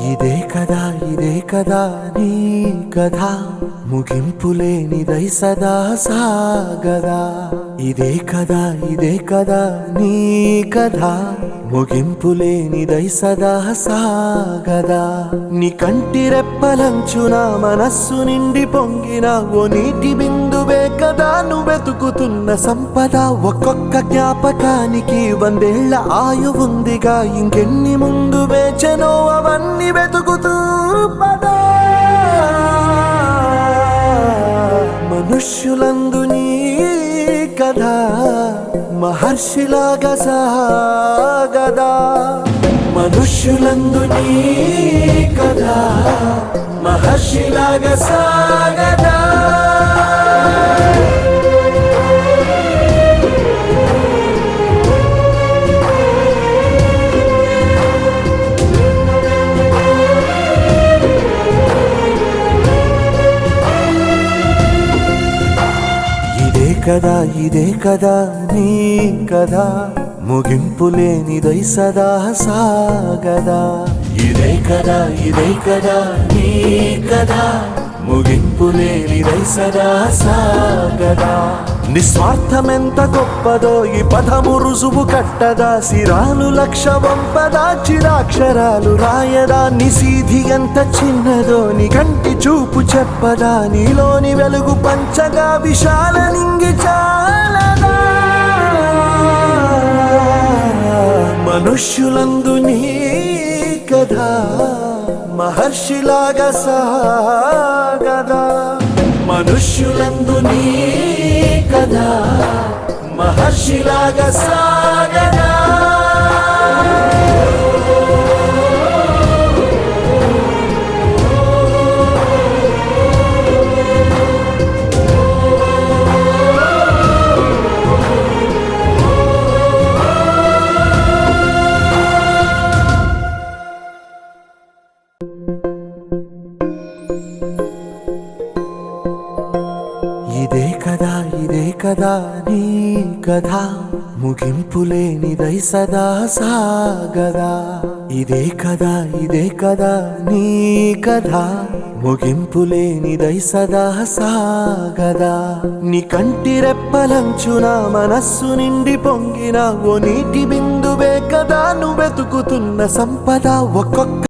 ఇదే కదా నీ కథ ముగింపులేనిదై సదా సాగదా. ఇదే కదా నీ కథ ముగింపులేనిదై సదా సాగదా. నీ కంటి రెప్పలంచున మనస్సు నిండి పొంగిన ఓ నీటి బిందువే కదా నువ్వెతుకుతున్న సంపద. ఒక్కొక్క జ్ఞాపకానికి 100 ఏళ్ల ఆయువుందిగా, ఇంకెన్ని ముందు వేచనో అవన్నీ వెతుకుతూ పదా. మనుష్యులందు నీ కథ మహర్షిలాగా సాగదా. మనుష్యులందు నీ కథ మహర్షిలాగా సాగదా. ఇదే కదా నీ కథ ముగింపులేనిదై సదా సాగదా. ఇదే కదా నీ కథ ముగింపులేనిదై సదా సాగదా. నిస్వార్థమెంత గొప్పదో ఈ పదము రుజువు కట్టదా. సిరాలు లక్ష వంపదా, చిరాక్షరాలు రాయదా. నిశీధి ఎంత చిన్నదో నీ కంటి చూపు చెప్పదా. నీలోని వెలుగు పంచగా విశాల నింగి చాలదా. మనుష్యులందు నీ కథ మహర్షిలాగా సాగదా. మనుష్యులందు నీ కథ మహర్షిలాగా సాగదా. ఇదే కదా నీ కథ ముగింపులేనిదై సదా సాగదా. ఇదే కదా నీ కథ ముగింపులేనిదై సదా సాగదా. నీ కంటి రెప్పలంచున మనస్సు నిండి పొంగిన ఓ నీటి బిందువే కదా నువ్వెతుకుతున్న సంపద. ఒక్కొక్క